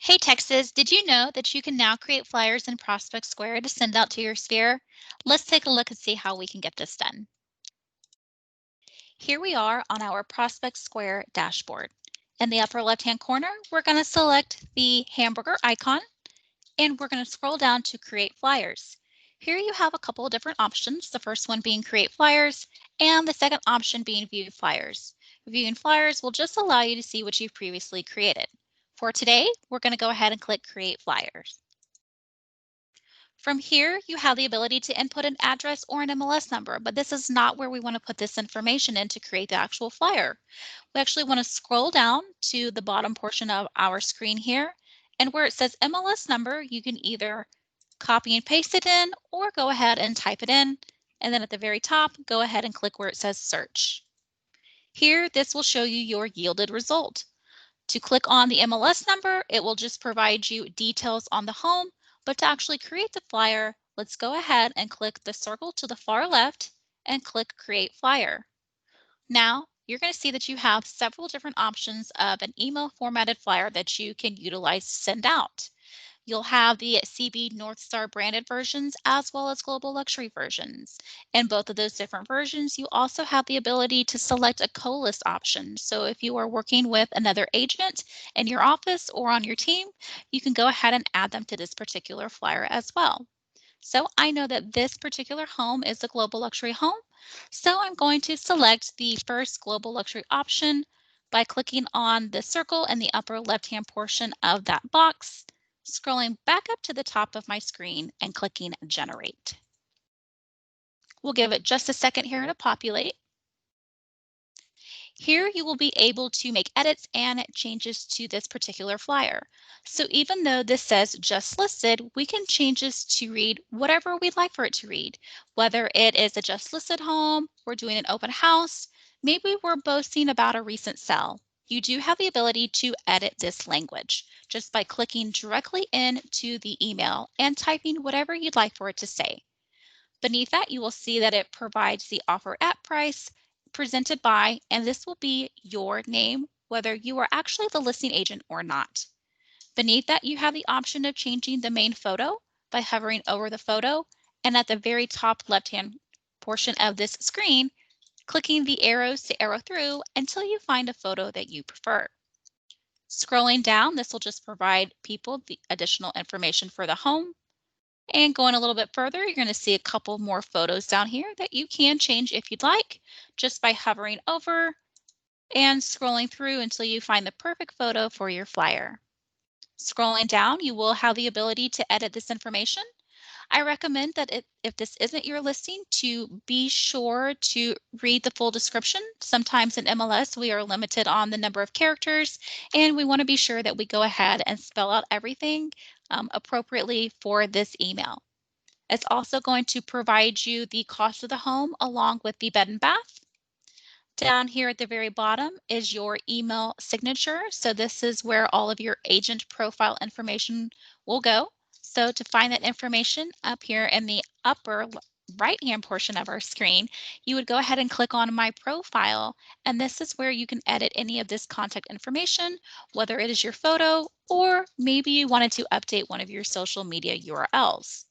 Hey Texas, did you know that you can now create flyers in Prospect Square to send out to your sphere? Let's take a look and see how we can get this done. Here we are on our Prospect Square dashboard. In the upper left-hand corner, we're going to select the hamburger icon and we're going to scroll down to create flyers. Here you have a couple of different options, the first one being create flyers and the second option being view flyers. Viewing flyers will just allow you to see what you've previously created. For today, we're going to go ahead and click create flyers. From here, you have the ability to input an address or an MLS number, but this is not where we want to put this information in to create the actual flyer. We actually want to scroll down to the bottom portion of our screen here, and where it says MLS number, you can either copy and paste it in or go ahead and type it in. And then at the very top, go ahead and click where it says search. Here, this will show you your yielded result. To click on the MLS number, it will just provide you details on the home, but to actually create the flyer, let's go ahead and click the circle to the far left and click Create Flyer. Now, you're going to see that you have several different options of an email formatted flyer that you can utilize to send out. You'll have the CB North Star branded versions as well as global luxury versions. In both of those different versions, you also have the ability to select a co-list option. So if you are working with another agent in your office or on your team, you can go ahead and add them to this particular flyer as well. So I know that this particular home is a global luxury home. So I'm going to select the first global luxury option by clicking on the circle in the upper left-hand portion of that box, scrolling back up to the top of my screen and clicking generate. We'll give it just a second here to populate. Here you will be able to make edits and changes to this particular flyer. So even though this says just listed, we can change this to read whatever we'd like for it to read, whether it is a just listed home, we're doing an open house, maybe we're boasting about a recent sale. You do have the ability to edit this language just by clicking directly into the email and typing whatever you'd like for it to say. Beneath that, you will see that it provides the offer at price presented by, and this will be your name, whether you are actually the listing agent or not. Beneath that, you have the option of changing the main photo by hovering over the photo, and at the very top left-hand portion of this screen, clicking the arrows to arrow through until you find a photo that you prefer. Scrolling down, this will just provide people the additional information for the home. And going a little bit further, you're going to see a couple more photos down here that you can change if you'd like, just by hovering over and scrolling through until you find the perfect photo for your flyer. Scrolling down, you will have the ability to edit this information. I recommend that if this isn't your listing, to be sure to read the full description. Sometimes in MLS, we are limited on the number of characters, and we want to be sure that we go ahead and spell out everything appropriately for this email. It's also going to provide you the cost of the home along with the bed and bath. Down here at the very bottom is your email signature. So this is where all of your agent profile information will go. So to find that information up here in the upper right-hand portion of our screen, you would go ahead and click on My Profile, and this is where you can edit any of this contact information, whether it is your photo or maybe you wanted to update one of your social media URLs.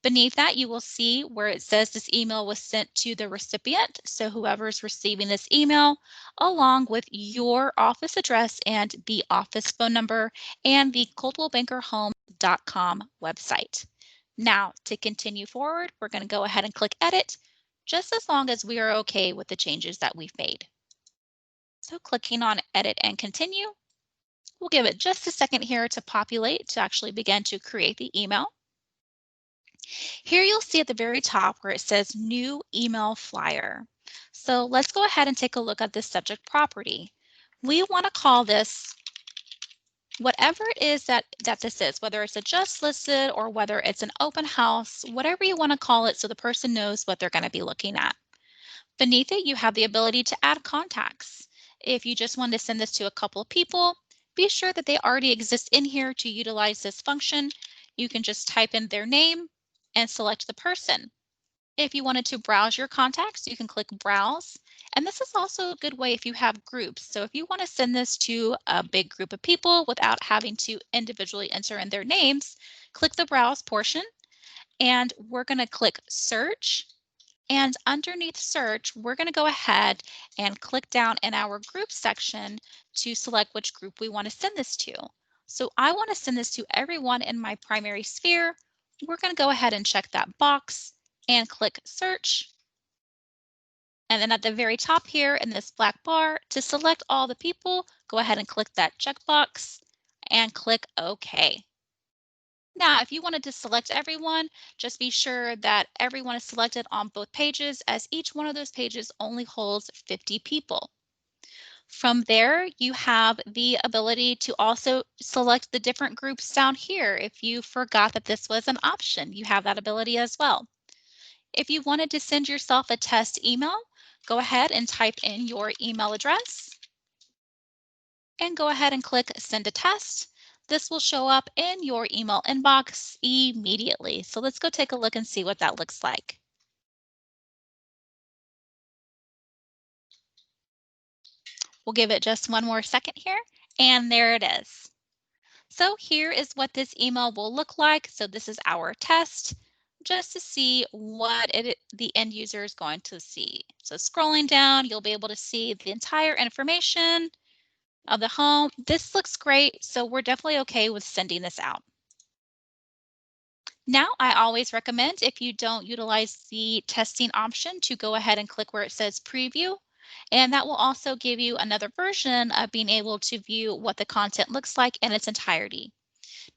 Beneath that, you will see where it says this email was sent to the recipient. So whoever's receiving this email, along with your office address and the office phone number and the coldwellbankerhome.com website. Now, to continue forward, we're going to go ahead and click edit, just as long as we are okay with the changes that we've made. So clicking on edit and continue, we'll give it just a second here to populate to actually begin to create the email. Here you'll see at the very top where it says new email flyer. So let's go ahead and take a look at this subject property. We want to call this whatever it is that this is, whether it's a just listed or whether it's an open house, whatever you want to call it so the person knows what they're going to be looking at. Beneath it, you have the ability to add contacts. If you just want to send this to a couple of people, be sure that they already exist in here to utilize this function. You can just type in their name and select the person. If you wanted to browse your contacts, you can click Browse. And this is also a good way if you have groups. So if you want to send this to a big group of people without having to individually enter in their names, click the Browse portion, and we're going to click Search. And underneath Search, we're going to go ahead and click down in our Group section to select which group we want to send this to. So I want to send this to everyone in my primary sphere. We're going to go ahead and check that box and click Search. And then at the very top here in this black bar, to select all the people, go ahead and click that checkbox and click OK. Now, if you wanted to select everyone, just be sure that everyone is selected on both pages, as each one of those pages only holds 50 people. From there, you have the ability to also select the different groups down here. If you forgot that this was an option, you have that ability as well. If you wanted to send yourself a test email, go ahead and type in your email address and go ahead and click Send a Test. This will show up in your email inbox immediately. So let's go take a look and see what that looks like. We'll give it just one more second here, and there it is. So here is what this email will look like. So this is our test, just to see what the end user is going to see. So scrolling down, you'll be able to see the entire information of the home. This looks great, so we're definitely okay with sending this out. Now, I always recommend, if you don't utilize the testing option, to go ahead and click where it says preview. And that will also give you another version of being able to view what the content looks like in its entirety.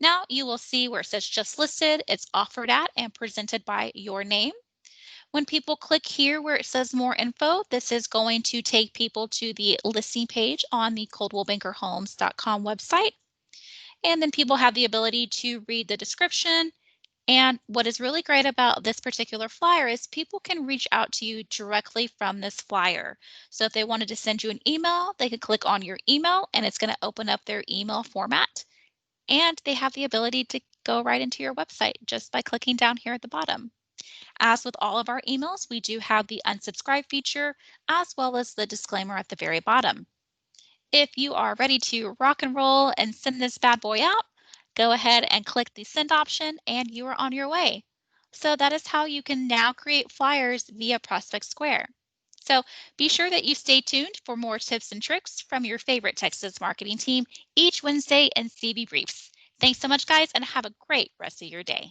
Now you will see where it says just listed, it's offered at and presented by your name. When people click here where it says more info, this is going to take people to the listing page on the coldwellbankerhomes.com website. And then people have the ability to read the description. And what is really great about this particular flyer is people can reach out to you directly from this flyer. So if they wanted to send you an email, they could click on your email and it's going to open up their email format. And they have the ability to go right into your website just by clicking down here at the bottom. As with all of our emails, we do have the unsubscribe feature as well as the disclaimer at the very bottom. If you are ready to rock and roll and send this bad boy out, go ahead and click the send option and you are on your way. So that is how you can now create flyers via Prospect Square. So be sure that you stay tuned for more tips and tricks from your favorite Texas marketing team each Wednesday in CB Briefs. Thanks so much, guys, and have a great rest of your day.